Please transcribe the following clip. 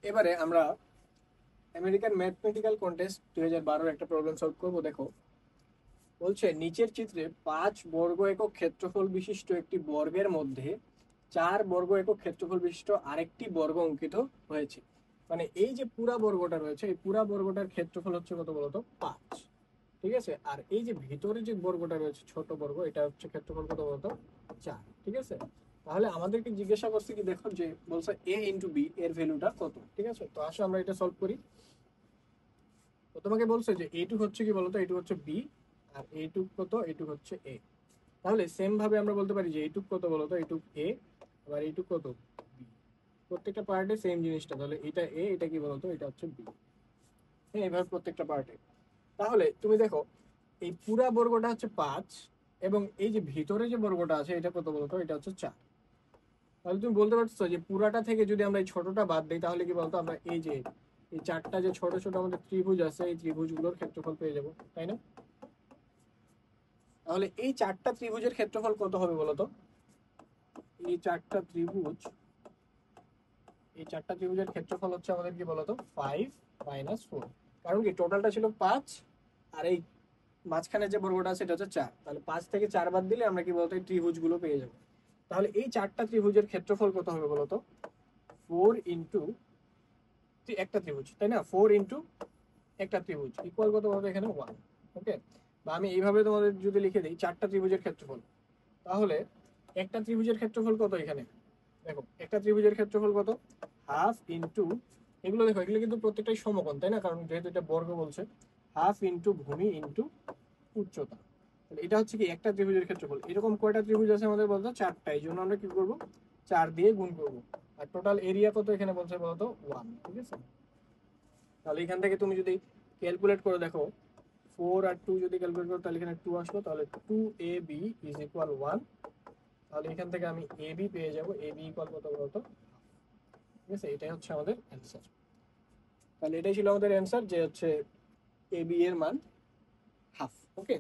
এবারে আমরা American mathematical contest 2012 একটা প্রবলেম সলভ করবো। দেখো, বলছে নিচের চিত্রে 5 বর্গ একক ক্ষেত্রফল বিশিষ্ট একটি বর্গের মধ্যে 4 বর্গ একক ক্ষেত্রফল বিশিষ্ট আরেকটি বর্গ অঙ্কিত হয়েছে। মানে এই যে পুরা বর্গটা রয়েছে, এই পুরা বর্গটার ক্ষেত্রফল হচ্ছে কত বলতো? 5। ঠিক আছে, আর এই যে ভিতরে যে বর্গটা রয়েছে ছোট বর্গ, এটা হচ্ছে ক্ষেত্রফল কত বলতো? 4। ঠিক আছে, তাহলে আমাদেরকে জিজ্ঞাসা করছে কি, দেখো যে বলছে a ইন্টু বি এর ভ্যালুটা কত। ঠিক আছে, তো আসো আমরা এটা সলভ করি। তো তোমাকে বলছে যে এইটুক হচ্ছে কি বলতো, এইটুক হচ্ছে বি, আর এইটুক কত, এইটুক হচ্ছে এ। তাহলে সেম ভাবে আমরা বলতে পারি যে এইটুক কত বলতো, এইটুক এ, আবার এইটুক কত, বি। প্রত্যেকটা পার্টে সেম জিনিসটা, তাহলে এটা এ, এটা কি বলতো, এটা হচ্ছে বি। হ্যাঁ, এইভাবে প্রত্যেকটা পার্টে। তাহলে তুমি দেখো, এই পুরা বর্গটা হচ্ছে 5, এবং এই যে ভিতরে যে বর্গটা আছে এটা কত বলতো, এটা হচ্ছে 4। তাহলে তুমি বলতে পারছো যে পুরাটা থেকে যদি আমরা এই ছোটটা বাদ দিই, তাহলে কি বলতো, আমরা এই যে এই চারটা যে ছোট ছোট আমাদের ত্রিভুজ আছে, এই ত্রিভুজগুলোর ক্ষেত্রফল পেয়ে যাবো, তাই না? তাহলে এই চারটা ত্রিভুজের ক্ষেত্রফল কত হবে বলতো? এই চারটা ত্রিভুজ, এই চারটা ত্রিভুজের ক্ষেত্রফল হচ্ছে আমাদের কি বলতো, 5 - 4। কারণ কি টোটালটা ছিল 5, আর এই মাঝখানে যে বর্গটা আছে এটা হচ্ছে 4। তাহলে 5 থেকে 4 বাদ দিলে আমরা কি বলতো, এই ত্রিভুজগুলো পেয়ে যাবো। তাহলে এই চারটা ত্রিভুজের ক্ষেত্রফল কত হবে বলতো? 4 ইন্টু একটা ত্রিভুজ, তাই না? 4 ইন্টু একটা ত্রিভুজ ইকুয়াল কত বলতো এখানে? 1। ওকে, বা আমি এইভাবে তোমাদের যদি লিখে দিই চারটা ত্রিভুজের ক্ষেত্রফল, তাহলে একটা ত্রিভুজের ক্ষেত্রফল কত এখানে? দেখো, একটা ত্রিভুজের ক্ষেত্রফল কত? হাফ ইন্টু, এগুলো দেখো, এগুলো কিন্তু প্রত্যেকটাই সমকোণ, তাই না? কারণ যেহেতু এটা বর্গ বলছে। হাফ ইন্টু ভূমি ইন্টু উচ্চতা। তাহলে এটা হচ্ছে কি একটা ত্রিভুজের ক্ষেত্রফল। এরকম কয়টা ত্রিভুজ আছে আমাদের বলতো? চারটা। এই জন্য আমরা কি করব, 4 দিয়ে গুণ করব। আর টোটাল এরিয়া কত এখানে বলছে বলতো? 1। ঠিক আছে, তাহলে এখান থেকে তুমি যদি ক্যালকুলেট করে দেখো, 4 আর 2 যদি ক্যালকুলেট করো, তাহলে এখানে 2 আসলো, তাহলে 2ab ইজ ইকুয়াল 1। তাহলে এখান থেকে আমি ab পেয়ে যাব, ab ইকুয়াল কত বলতো? ঠিক আছে, এটাই হচ্ছে আমাদের অ্যান্সার। তাহলে এটাই ছিল আমাদের অ্যান্সার, যে হচ্ছে ab এর মান হাফ। ওকে।